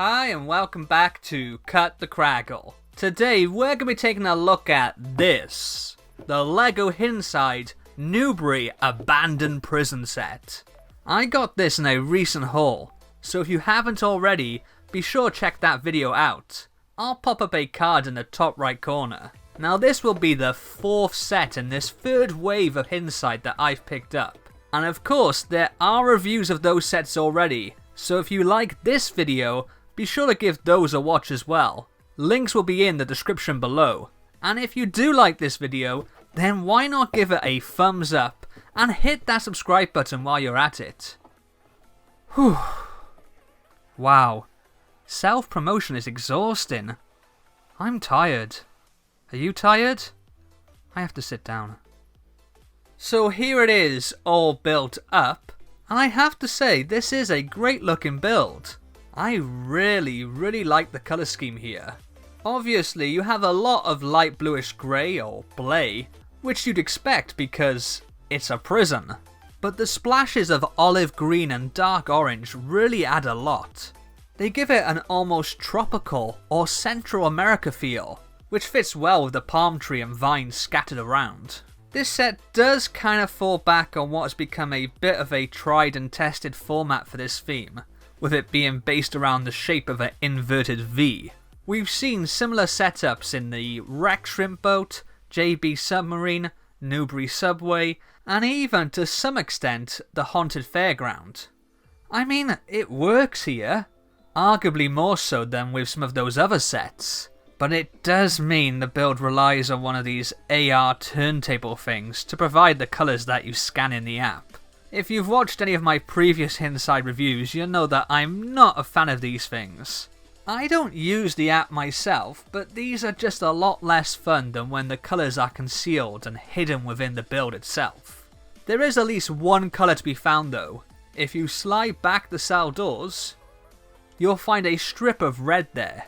Hi and welcome back to Cut the Craggle. Today we're going to be taking a look at this. The LEGO Inside Newbury Abandoned Prison Set. I got this in a recent haul, so if you haven't already, be sure to check that video out. I'll pop up a card in the top right corner. Now this will be the fourth set in this third wave of Inside that I've picked up. And of course there are reviews of those sets already, so if you like this video, be sure to give those a watch as well. Links will be in the description below. And if you do like this video, then why not give it a thumbs up and hit that subscribe button while you're at it. Whew. Wow. Self-promotion is exhausting. I'm tired. Are you tired? I have to sit down. So here it is, all built up. And I have to say, this is a great looking build. I really like the colour scheme here. Obviously, you have a lot of light bluish grey or blay, which you'd expect because it's a prison. But the splashes of olive green and dark orange really add a lot. They give it an almost tropical or Central America feel, which fits well with the palm tree and vines scattered around. This set does kind of fall back on what has become a bit of a tried and tested format for this theme, with it being based around the shape of an inverted V. We've seen similar setups in the Wreck Shrimp Boat, JB Submarine, Newbury Subway, and even to some extent the Haunted Fairground. I mean, it works here, arguably more so than with some of those other sets, but it does mean the build relies on one of these AR turntable things to provide the colours that you scan in the app. If you've watched any of my previous Inside reviews, you'll know that I'm not a fan of these things. I don't use the app myself, but these are just a lot less fun than when the colours are concealed and hidden within the build itself. There is at least one colour to be found though. If you slide back the cell doors, you'll find a strip of red there.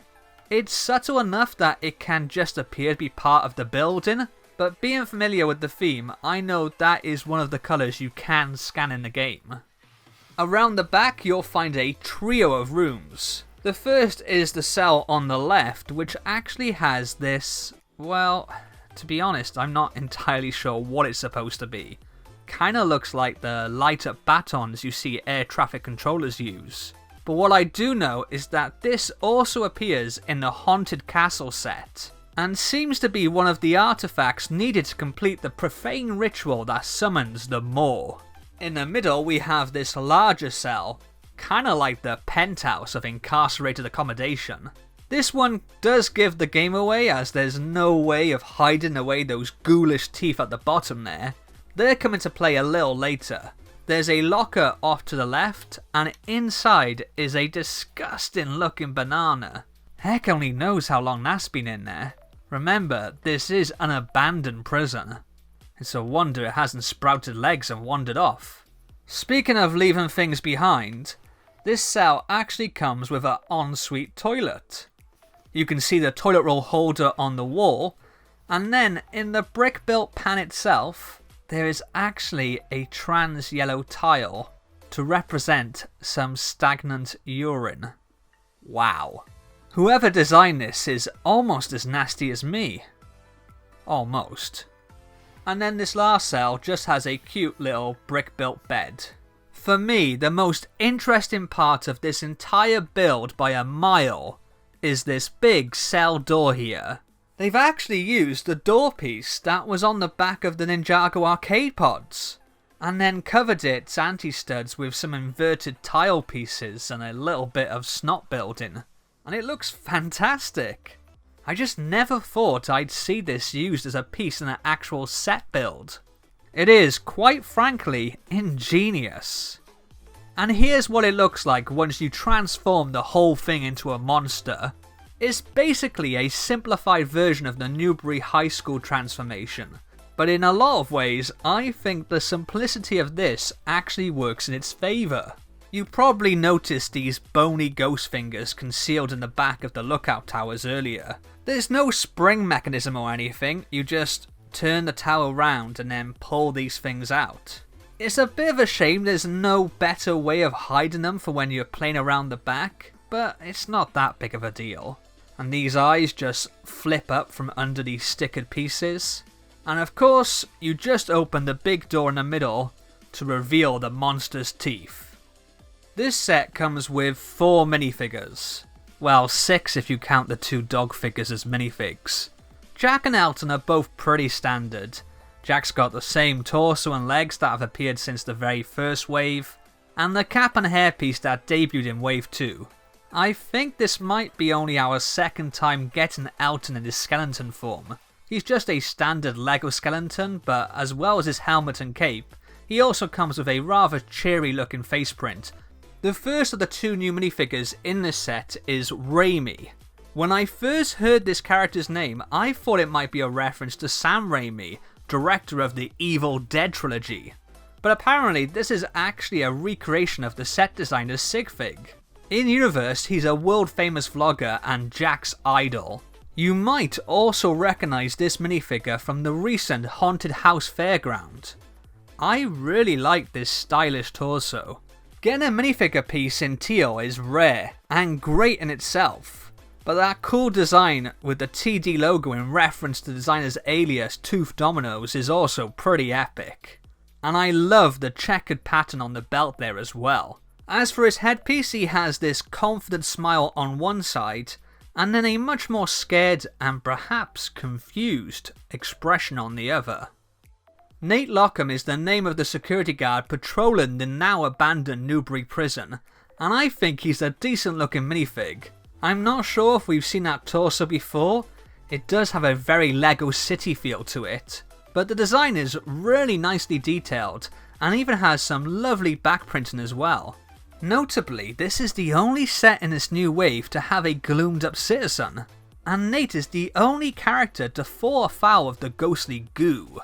It's subtle enough that it can just appear to be part of the building, but being familiar with the theme, I know that is one of the colours you can scan in the game. Around the back you'll find a trio of rooms. The first is the cell on the left, which actually has this, well, to be honest, I'm not entirely sure what it's supposed to be. Kinda looks like the light up batons you see air traffic controllers use. But what I do know is that this also appears in the Haunted Castle set, and seems to be one of the artifacts needed to complete the profane ritual that summons the Maw. In the middle we have this larger cell, kinda like the penthouse of incarcerated accommodation. This one does give the game away as there's no way of hiding away those ghoulish teeth at the bottom there. They're coming to play a little later. There's a locker off to the left, and inside is a disgusting looking banana. Heck only knows how long that's been in there. Remember, this is an abandoned prison. It's a wonder it hasn't sprouted legs and wandered off. Speaking of leaving things behind, this cell actually comes with an ensuite toilet. You can see the toilet roll holder on the wall, and then in the brick built pan itself, there is actually a trans yellow tile to represent some stagnant urine. Wow. Whoever designed this is almost as nasty as me. Almost. And then this last cell just has a cute little brick built bed. For me, the most interesting part of this entire build by a mile is this big cell door here. They've actually used the door piece that was on the back of the Ninjago arcade pods, and then covered its anti-studs with some inverted tile pieces and a little bit of snot building. And it looks fantastic. I just never thought I'd see this used as a piece in an actual set build. It is, quite frankly, ingenious. And here's what it looks like once you transform the whole thing into a monster. It's basically a simplified version of the Newbury High School transformation. But in a lot of ways, I think the simplicity of this actually works in its favour. You probably noticed these bony ghost fingers concealed in the back of the lookout towers earlier. There's no spring mechanism or anything, you just turn the tower round and then pull these things out. It's a bit of a shame there's no better way of hiding them for when you're playing around the back, but it's not that big of a deal. And these eyes just flip up from under these stickered pieces. And of course, you just open the big door in the middle to reveal the monster's teeth. This set comes with 4 minifigures. Well, 6 if you count the 2 dog figures as minifigs. Jack and Elton are both pretty standard. Jack's got the same torso and legs that have appeared since the very first wave, and the cap and hairpiece that debuted in wave 2. I think this might be only our second time getting Elton in his skeleton form. He's just a standard Lego skeleton, but as well as his helmet and cape, he also comes with a rather cheery looking faceprint. The first of the 2 new minifigures in this set is Raimi. When I first heard this character's name, I thought it might be a reference to Sam Raimi, director of the Evil Dead trilogy. But apparently this is actually a recreation of the set designer's sig fig. In universe, he's a world famous vlogger and Jack's idol. You might also recognise this minifigure from the recent Haunted House Fairground. I really like this stylish torso. Getting a minifigure piece in teal is rare and great in itself, but that cool design with the TD logo in reference to the designer's alias Tooth Dominoes is also pretty epic. And I love the checkered pattern on the belt there as well. As for his headpiece, he has this confident smile on one side, and then a much more scared and perhaps confused expression on the other. Nate Lockham is the name of the security guard patrolling the now abandoned Newbury prison, and I think he's a decent looking minifig. I'm not sure if we've seen that torso before. It does have a very Lego City feel to it, but the design is really nicely detailed and even has some lovely backprinting as well. Notably, this is the only set in this new wave to have a gloomed up citizen, and Nate is the only character to fall afoul of the ghostly goo.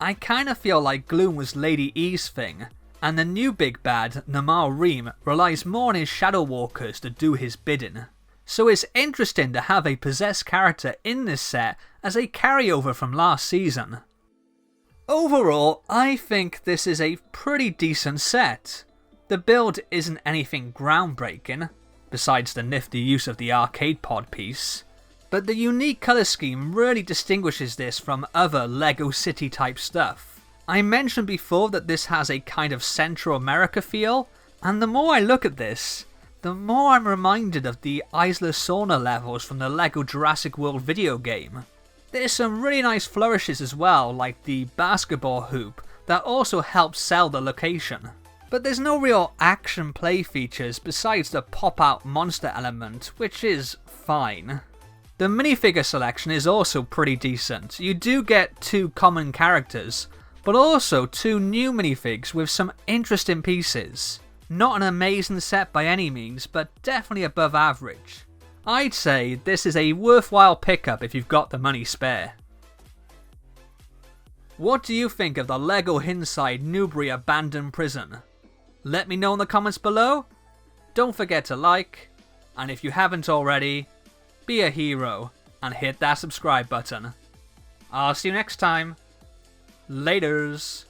I kinda feel like Gloom was Lady E's thing, and the new big bad, Namal Reem, relies more on his Shadow Walkers to do his bidding. So it's interesting to have a possessed character in this set as a carryover from last season. Overall, I think this is a pretty decent set. The build isn't anything groundbreaking, besides the nifty use of the arcade pod piece, but the unique colour scheme really distinguishes this from other Lego City type stuff. I mentioned before that this has a kind of Central America feel, and the more I look at this, the more I'm reminded of the Isla Sorna levels from the Lego Jurassic World video game. There's some really nice flourishes as well, like the basketball hoop, that also helps sell the location. But there's no real action play features besides the pop-out monster element, which is fine. The minifigure selection is also pretty decent. You do get 2 common characters, but also 2 new minifigs with some interesting pieces. Not an amazing set by any means, but definitely above average. I'd say this is a worthwhile pickup if you've got the money spare. What do you think of the Lego Inside Newbury Abandoned Prison? Let me know in the comments below. Don't forget to like, and if you haven't already, be a hero and hit that subscribe button. I'll see you next time. Laters.